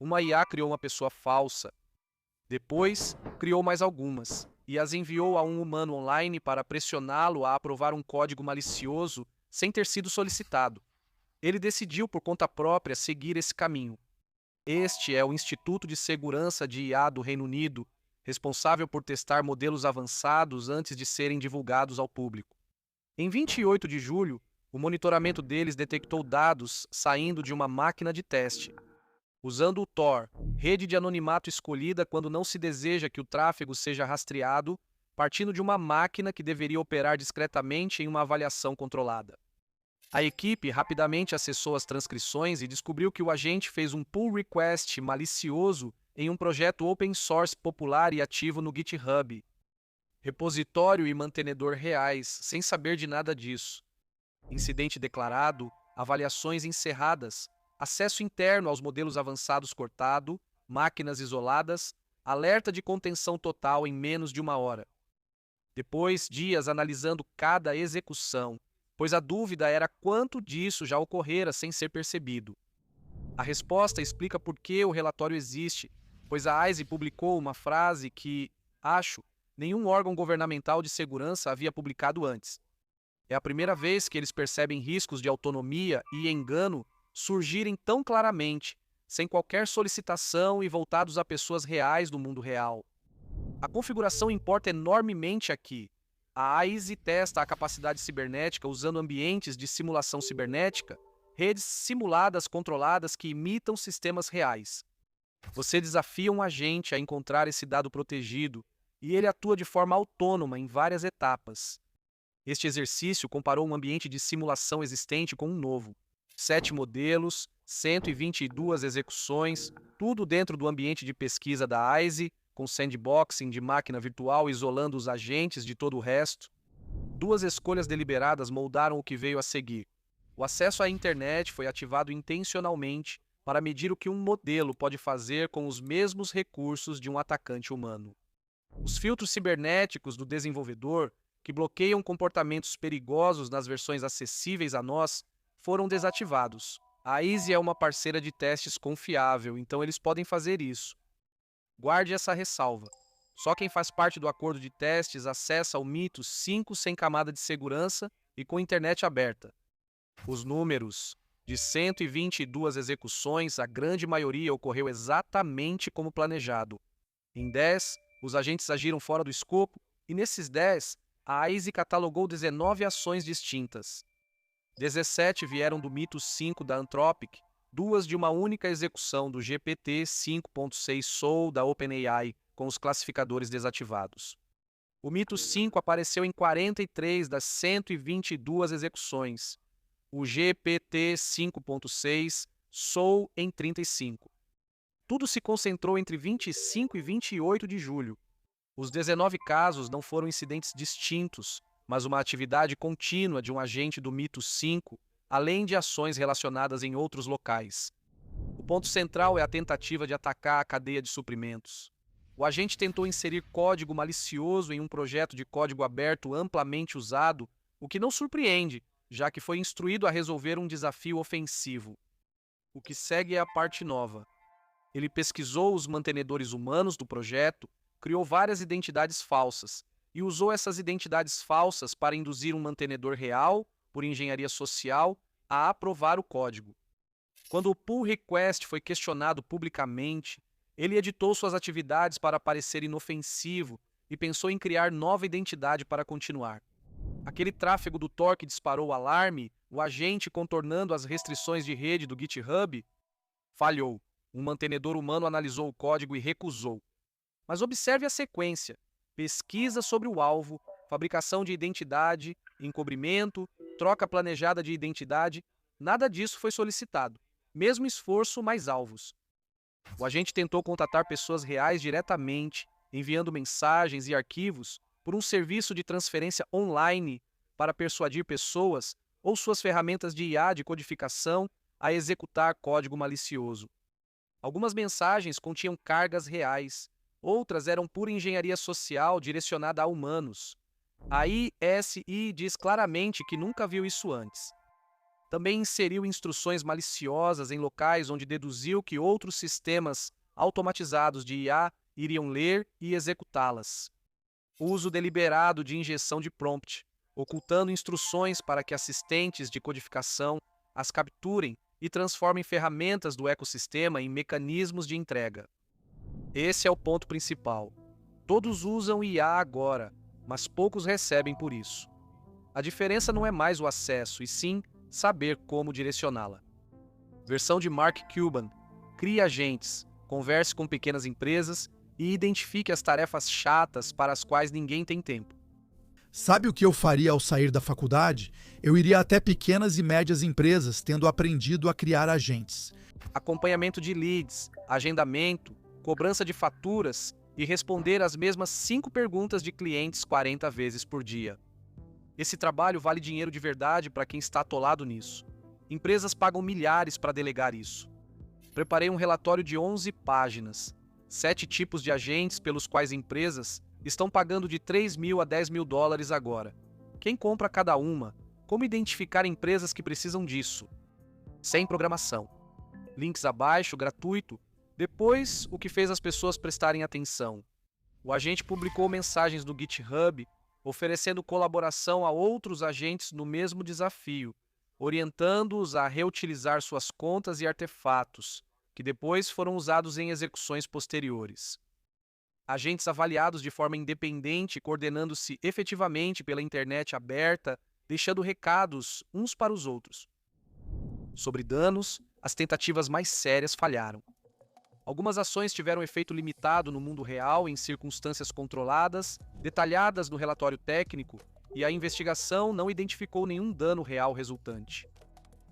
Uma IA criou uma pessoa falsa. Depois, criou mais algumas e as enviou a um humano online para pressioná-lo a aprovar um código malicioso sem ter sido solicitado. Ele decidiu por conta própria seguir esse caminho. Este é o Instituto de Segurança de IA do Reino Unido, responsável por testar modelos avançados antes de serem divulgados ao público. Em 28 de julho, o monitoramento deles detectou dados saindo de uma máquina de teste. Usando o Tor, rede de anonimato escolhida quando não se deseja que o tráfego seja rastreado, partindo de uma máquina que deveria operar discretamente em uma avaliação controlada. A equipe rapidamente acessou as transcrições e descobriu que o agente fez um pull request malicioso em um projeto open source popular e ativo no GitHub, repositório e mantenedor reais, sem saber de nada disso. Incidente declarado, avaliações encerradas, acesso interno aos modelos avançados cortado, máquinas isoladas, alerta de contenção total em menos de uma hora. Depois, dias analisando cada execução, pois a dúvida era quanto disso já ocorrera sem ser percebido. A resposta explica por que o relatório existe, pois a ISE publicou uma frase que, acho, nenhum órgão governamental de segurança havia publicado antes. É a primeira vez que eles percebem riscos de autonomia e engano surgirem tão claramente, sem qualquer solicitação e voltados a pessoas reais do mundo real. A configuração importa enormemente aqui. A AISE testa a capacidade cibernética usando ambientes de simulação cibernética, redes simuladas controladas que imitam sistemas reais. Você desafia um agente a encontrar esse dado protegido e ele atua de forma autônoma em várias etapas. Este exercício comparou um ambiente de simulação existente com um novo. 7 modelos, 122 execuções, tudo dentro do ambiente de pesquisa da AISE, com sandboxing de máquina virtual isolando os agentes de todo o resto. 2 escolhas deliberadas moldaram o que veio a seguir. O acesso à internet foi ativado intencionalmente para medir o que um modelo pode fazer com os mesmos recursos de um atacante humano. Os filtros cibernéticos do desenvolvedor, que bloqueiam comportamentos perigosos nas versões acessíveis a nós, foram desativados. A Easy é uma parceira de testes confiável, então eles podem fazer isso. Guarde essa ressalva. Só quem faz parte do acordo de testes acessa o Mito 5 sem camada de segurança e com internet aberta. Os números de 122 execuções, a grande maioria ocorreu exatamente como planejado. Em 10, os agentes agiram fora do escopo e nesses 10, a AISE catalogou 19 ações distintas. 17 vieram do Mito 5 da Anthropic, 2 de uma única execução do GPT 5.6 Soul da OpenAI, com os classificadores desativados. O Mito 5 apareceu em 43 das 122 execuções. O GPT 5.6 Soul em 35. Tudo se concentrou entre 25 e 28 de julho. Os 19 casos não foram incidentes distintos, mas uma atividade contínua de um agente do Mito 5, além de ações relacionadas em outros locais. O ponto central é a tentativa de atacar a cadeia de suprimentos. O agente tentou inserir código malicioso em um projeto de código aberto amplamente usado, o que não surpreende, já que foi instruído a resolver um desafio ofensivo. O que segue é a parte nova. Ele pesquisou os mantenedores humanos do projeto, criou várias identidades falsas e usou essas identidades falsas para induzir um mantenedor real, por engenharia social, a aprovar o código. Quando o pull request foi questionado publicamente, ele editou suas atividades para parecer inofensivo e pensou em criar nova identidade para continuar. Aquele tráfego do Tor que disparou o alarme, o agente contornando as restrições de rede do GitHub, falhou. Um mantenedor humano analisou o código e recusou. Mas observe a sequência: pesquisa sobre o alvo, fabricação de identidade, encobrimento, troca planejada de identidade. Nada disso foi solicitado. Mesmo esforço, mais alvos. O agente tentou contatar pessoas reais diretamente, enviando mensagens e arquivos por um serviço de transferência online para persuadir pessoas ou suas ferramentas de IA de codificação a executar código malicioso. Algumas mensagens continham cargas reais, outras eram pura engenharia social direcionada a humanos. A ISI diz claramente que nunca viu isso antes. Também inseriu instruções maliciosas em locais onde deduziu que outros sistemas automatizados de IA iriam ler e executá-las. Uso deliberado de injeção de prompt, ocultando instruções para que assistentes de codificação as capturem e transformem ferramentas do ecossistema em mecanismos de entrega. Esse é o ponto principal. Todos usam IA agora, mas poucos recebem por isso. A diferença não é mais o acesso, e sim saber como direcioná-la. Versão de Mark Cuban. Crie agentes, converse com pequenas empresas e identifique as tarefas chatas para as quais ninguém tem tempo. Sabe o que eu faria ao sair da faculdade? Eu iria até pequenas e médias empresas, tendo aprendido a criar agentes. Acompanhamento de leads, agendamento, cobrança de faturas e responder as mesmas 5 perguntas de clientes 40 vezes por dia. Esse trabalho vale dinheiro de verdade para quem está atolado nisso. Empresas pagam milhares para delegar isso. Preparei um relatório de 11 páginas, 7 tipos de agentes pelos quais empresas estão pagando de 3 mil a 10 mil dólares agora. Quem compra cada uma? Como identificar empresas que precisam disso? Sem programação. Links abaixo, gratuito. Depois, o que fez as pessoas prestarem atenção. O agente publicou mensagens no GitHub, oferecendo colaboração a outros agentes no mesmo desafio, orientando-os a reutilizar suas contas e artefatos, que depois foram usados em execuções posteriores. Agentes avaliados de forma independente, coordenando-se efetivamente pela internet aberta, deixando recados uns para os outros. Sobre danos, as tentativas mais sérias falharam. Algumas ações tiveram efeito limitado no mundo real em circunstâncias controladas, detalhadas no relatório técnico, e a investigação não identificou nenhum dano real resultante.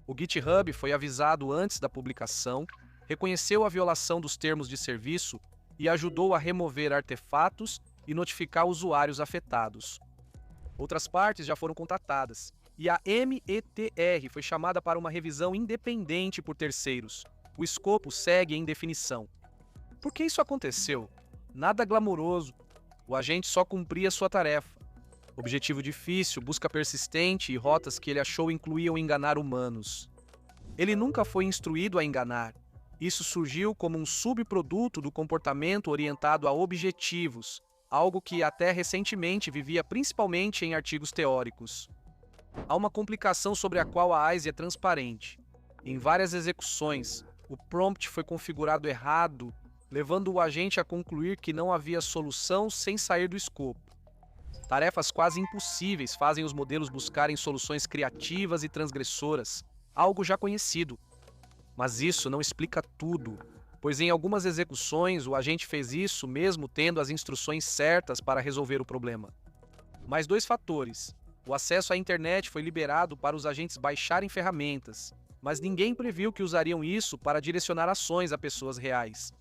O GitHub foi avisado antes da publicação, reconheceu a violação dos termos de serviço e ajudou a remover artefatos e notificar usuários afetados. Outras partes já foram contatadas, e a METR foi chamada para uma revisão independente por terceiros. O escopo segue em definição. Por que isso aconteceu? Nada glamouroso. O agente só cumpria sua tarefa. Objetivo difícil, busca persistente e rotas que ele achou incluíam enganar humanos. Ele nunca foi instruído a enganar. Isso surgiu como um subproduto do comportamento orientado a objetivos, algo que até recentemente vivia principalmente em artigos teóricos. Há uma complicação sobre a qual a ISE é transparente. Em várias execuções, o prompt foi configurado errado, levando o agente a concluir que não havia solução sem sair do escopo. Tarefas quase impossíveis fazem os modelos buscarem soluções criativas e transgressoras, algo já conhecido. Mas isso não explica tudo, pois em algumas execuções o agente fez isso mesmo tendo as instruções certas para resolver o problema. Mais 2 fatores. O acesso à internet foi liberado para os agentes baixarem ferramentas, mas ninguém previu que usariam isso para direcionar ações a pessoas reais.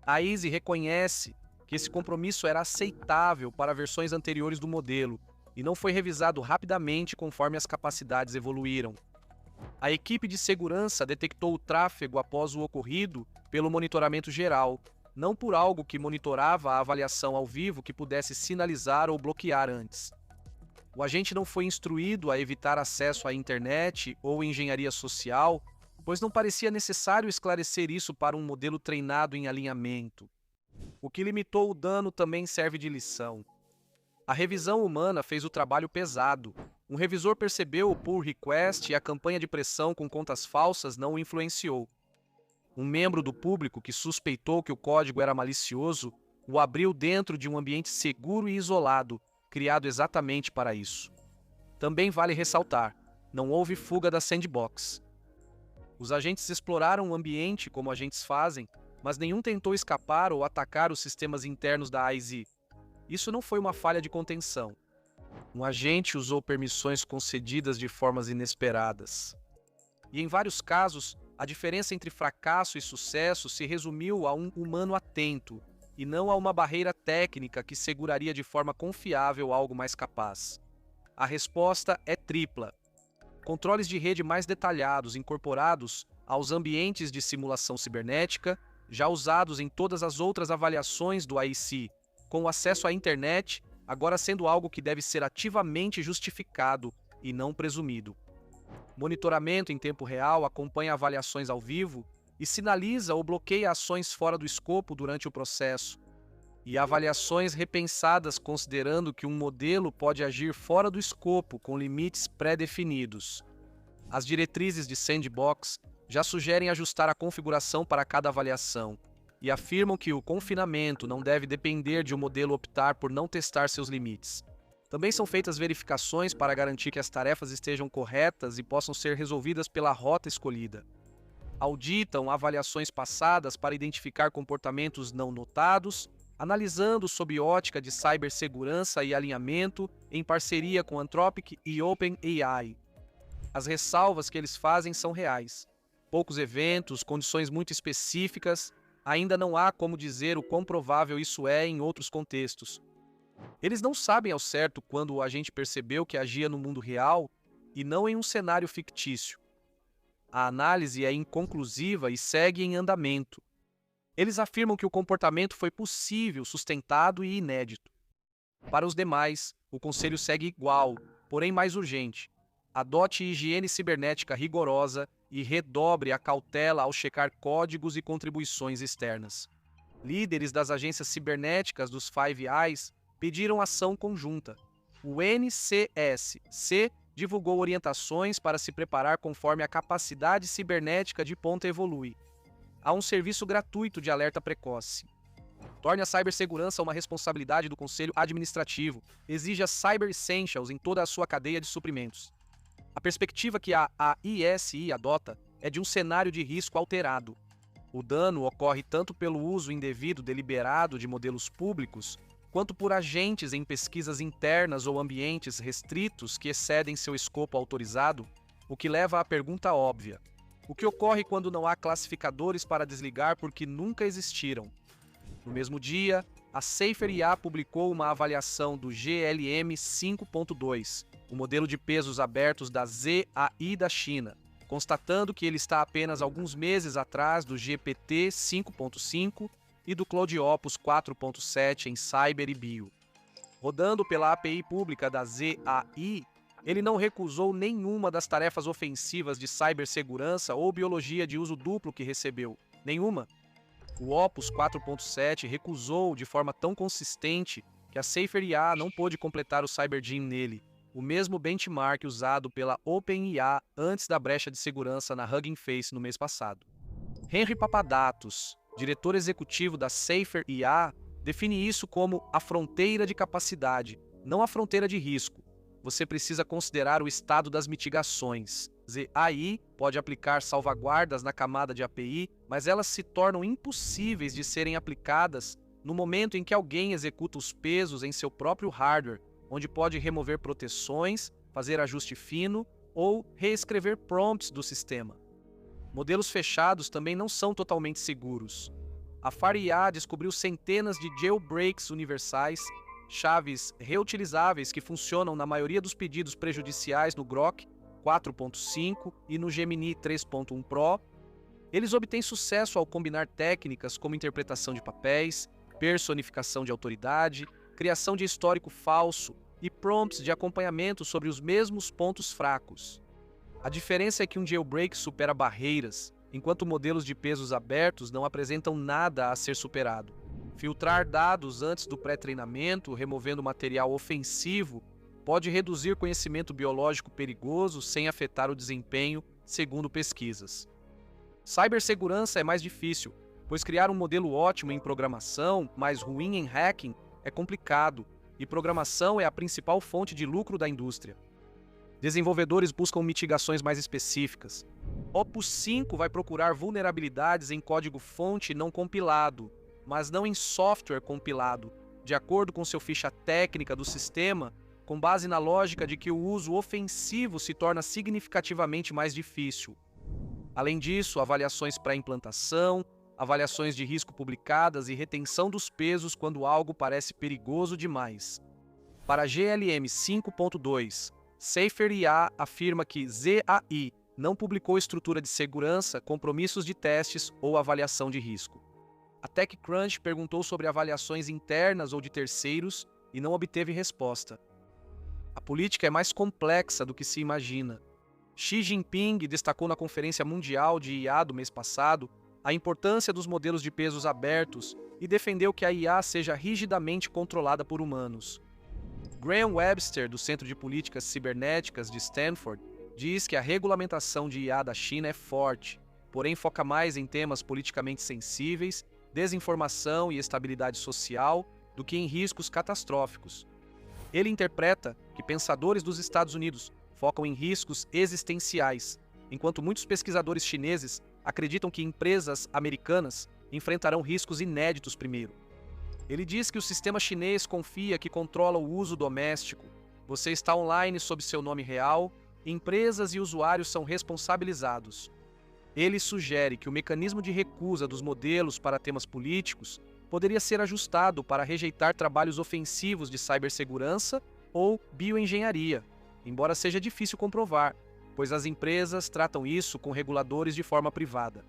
A ISE reconhece que esse compromisso era aceitável para versões anteriores do modelo e não foi revisado rapidamente conforme as capacidades evoluíram. A equipe de segurança detectou o tráfego após o ocorrido pelo monitoramento geral, não por algo que monitorava a avaliação ao vivo que pudesse sinalizar ou bloquear antes. O agente não foi instruído a evitar acesso à internet ou engenharia social, pois não parecia necessário esclarecer isso para um modelo treinado em alinhamento. O que limitou o dano também serve de lição. A revisão humana fez o trabalho pesado. Um revisor percebeu o pull request e a campanha de pressão com contas falsas não o influenciou. Um membro do público que suspeitou que o código era malicioso o abriu dentro de um ambiente seguro e isolado, criado exatamente para isso. Também vale ressaltar, não houve fuga da sandbox. Os agentes exploraram o ambiente como agentes fazem, mas nenhum tentou escapar ou atacar os sistemas internos da ISE. Isso não foi uma falha de contenção. Um agente usou permissões concedidas de formas inesperadas. E em vários casos, a diferença entre fracasso e sucesso se resumiu a um humano atento, e não a uma barreira técnica que seguraria de forma confiável algo mais capaz. A resposta é tripla. Controles de rede mais detalhados incorporados aos ambientes de simulação cibernética, já usados em todas as outras avaliações do IC, com o acesso à internet, agora sendo algo que deve ser ativamente justificado e não presumido. Monitoramento em tempo real acompanha avaliações ao vivo e sinaliza ou bloqueia ações fora do escopo durante o processo. E avaliações repensadas considerando que um modelo pode agir fora do escopo com limites pré-definidos. As diretrizes de Sandbox já sugerem ajustar a configuração para cada avaliação e afirmam que o confinamento não deve depender de o modelo optar por não testar seus limites. Também são feitas verificações para garantir que as tarefas estejam corretas e possam ser resolvidas pela rota escolhida. Auditam avaliações passadas para identificar comportamentos não notados, analisando sob ótica de cibersegurança e alinhamento em parceria com Anthropic e OpenAI. As ressalvas que eles fazem são reais. Poucos eventos, condições muito específicas, ainda não há como dizer o quão provável isso é em outros contextos. Eles não sabem ao certo quando o agente percebeu que agia no mundo real e não em um cenário fictício. A análise é inconclusiva e segue em andamento. Eles afirmam que o comportamento foi possível, sustentado e inédito. Para os demais, o conselho segue igual, porém mais urgente. Adote higiene cibernética rigorosa e redobre a cautela ao checar códigos e contribuições externas. Líderes das agências cibernéticas dos Five Eyes pediram ação conjunta. O NCSC divulgou orientações para se preparar conforme a capacidade cibernética de ponta evolui. Há um serviço gratuito de alerta precoce. Torne a cibersegurança uma responsabilidade do Conselho Administrativo. Exija Cyber Essentials em toda a sua cadeia de suprimentos. A perspectiva que a ISI adota é de um cenário de risco alterado. O dano ocorre tanto pelo uso indevido deliberado de modelos públicos, quanto por agentes em pesquisas internas ou ambientes restritos que excedem seu escopo autorizado, o que leva à pergunta óbvia: o que ocorre quando não há classificadores para desligar porque nunca existiram? No mesmo dia, a Safer IA publicou uma avaliação do GLM 5.2, o modelo de pesos abertos da ZAI da China, constatando que ele está apenas alguns meses atrás do GPT 5.5 e do Claude Opus 4.7 em Cyber e Bio. Rodando pela API pública da ZAI, ele não recusou nenhuma das tarefas ofensivas de cibersegurança ou biologia de uso duplo que recebeu. Nenhuma. O Opus 4.7 recusou de forma tão consistente que a Safer IA não pôde completar o CyberGym nele, o mesmo benchmark usado pela OpenIA antes da brecha de segurança na Hugging Face no mês passado. Henry Papadatos, diretor executivo da Safer IA, define isso como a fronteira de capacidade, não a fronteira de risco. Você precisa considerar o estado das mitigações. ZAI pode aplicar salvaguardas na camada de API, mas elas se tornam impossíveis de serem aplicadas no momento em que alguém executa os pesos em seu próprio hardware, onde pode remover proteções, fazer ajuste fino ou reescrever prompts do sistema. Modelos fechados também não são totalmente seguros. A FAR-IA descobriu centenas de jailbreaks universais, chaves reutilizáveis que funcionam na maioria dos pedidos prejudiciais no Grok 4.5 e no Gemini 3.1 Pro. Eles obtêm sucesso ao combinar técnicas como interpretação de papéis, personificação de autoridade, criação de histórico falso e prompts de acompanhamento sobre os mesmos pontos fracos. A diferença é que um jailbreak supera barreiras, enquanto modelos de pesos abertos não apresentam nada a ser superado. Filtrar dados antes do pré-treinamento, removendo material ofensivo, pode reduzir conhecimento biológico perigoso sem afetar o desempenho, segundo pesquisas. Cibersegurança é mais difícil, pois criar um modelo ótimo em programação, mas ruim em hacking, é complicado, e programação é a principal fonte de lucro da indústria. Desenvolvedores buscam mitigações mais específicas. Opus 5 vai procurar vulnerabilidades em código-fonte não compilado, mas não em software compilado, de acordo com seu ficha técnica do sistema, com base na lógica de que o uso ofensivo se torna significativamente mais difícil. Além disso, avaliações pré-implantação, avaliações de risco publicadas e retenção dos pesos quando algo parece perigoso demais. Para GLM 5.2, Safer IA afirma que ZAI não publicou estrutura de segurança, compromissos de testes ou avaliação de risco. A TechCrunch perguntou sobre avaliações internas ou de terceiros e não obteve resposta. A política é mais complexa do que se imagina. Xi Jinping destacou na Conferência Mundial de IA do mês passado a importância dos modelos de pesos abertos e defendeu que a IA seja rigidamente controlada por humanos. Graham Webster, do Centro de Políticas Cibernéticas de Stanford, diz que a regulamentação de IA da China é forte, porém foca mais em temas politicamente sensíveis, desinformação e estabilidade social, do que em riscos catastróficos. Ele interpreta que pensadores dos Estados Unidos focam em riscos existenciais, enquanto muitos pesquisadores chineses acreditam que empresas americanas enfrentarão riscos inéditos primeiro. Ele diz que o sistema chinês confia que controla o uso doméstico, você está online sob seu nome real, empresas e usuários são responsabilizados. Ele sugere que o mecanismo de recusa dos modelos para temas políticos poderia ser ajustado para rejeitar trabalhos ofensivos de cibersegurança ou bioengenharia, embora seja difícil comprovar, pois as empresas tratam isso com reguladores de forma privada.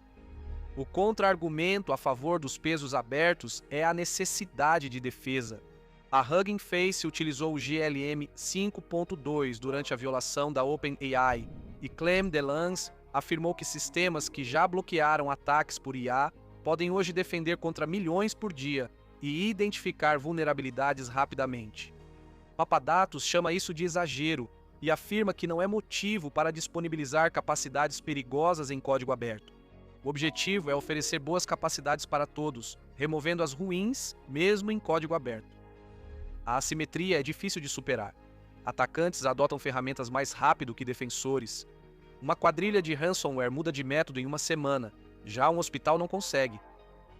O contra-argumento a favor dos pesos abertos é a necessidade de defesa. A Hugging Face utilizou o GLM 5.2 durante a violação da OpenAI e Clem DeLance afirmou que sistemas que já bloquearam ataques por IA podem hoje defender contra milhões por dia e identificar vulnerabilidades rapidamente. Papadatos chama isso de exagero e afirma que não é motivo para disponibilizar capacidades perigosas em código aberto. O objetivo é oferecer boas capacidades para todos, removendo as ruins, mesmo em código aberto. A assimetria é difícil de superar. Atacantes adotam ferramentas mais rápido que defensores. Uma quadrilha de ransomware muda de método em uma semana, já um hospital não consegue.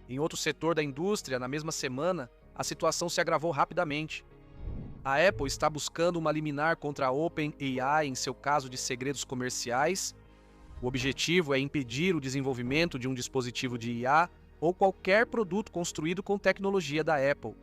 Em outro setor da indústria, na mesma semana, a situação se agravou rapidamente. A Apple está buscando uma liminar contra a OpenAI em seu caso de segredos comerciais. O objetivo é impedir o desenvolvimento de um dispositivo de IA ou qualquer produto construído com tecnologia da Apple.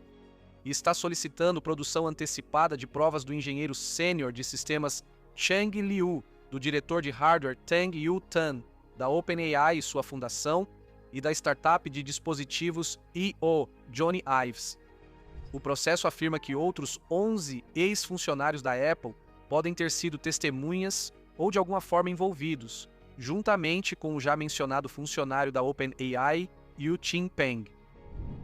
E está solicitando produção antecipada de provas do engenheiro sênior de sistemas Cheng Liu, do diretor de hardware Teng Yu Tan, da OpenAI e sua fundação, e da startup de dispositivos EO, Johnny Ives. O processo afirma que outros 11 ex-funcionários da Apple podem ter sido testemunhas ou de alguma forma envolvidos, juntamente com o já mencionado funcionário da OpenAI, Yu Peng.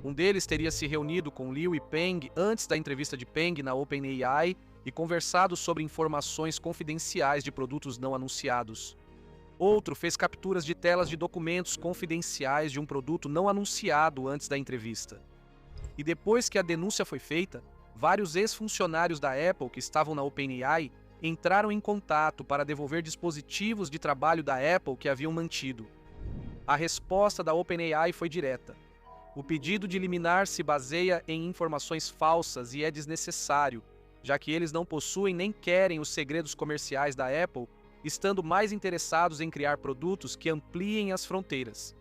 Um deles teria se reunido com Liu e Peng antes da entrevista de Peng na OpenAI e conversado sobre informações confidenciais de produtos não anunciados. Outro fez capturas de telas de documentos confidenciais de um produto não anunciado antes da entrevista. E depois que a denúncia foi feita, vários ex-funcionários da Apple que estavam na OpenAI entraram em contato para devolver dispositivos de trabalho da Apple que haviam mantido. A resposta da OpenAI foi direta. O pedido de liminar se baseia em informações falsas e é desnecessário, já que eles não possuem nem querem os segredos comerciais da Apple, estando mais interessados em criar produtos que ampliem as fronteiras.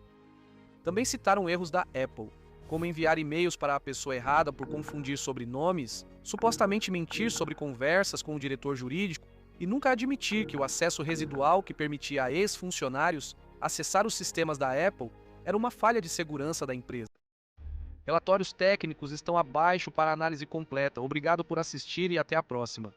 Também citaram erros da Apple, como enviar e-mails para a pessoa errada por confundir sobrenomes, supostamente mentir sobre conversas com o diretor jurídico e nunca admitir que o acesso residual que permitia a ex-funcionários acessar os sistemas da Apple era uma falha de segurança da empresa. Relatórios técnicos estão abaixo para análise completa. Obrigado por assistir e até a próxima.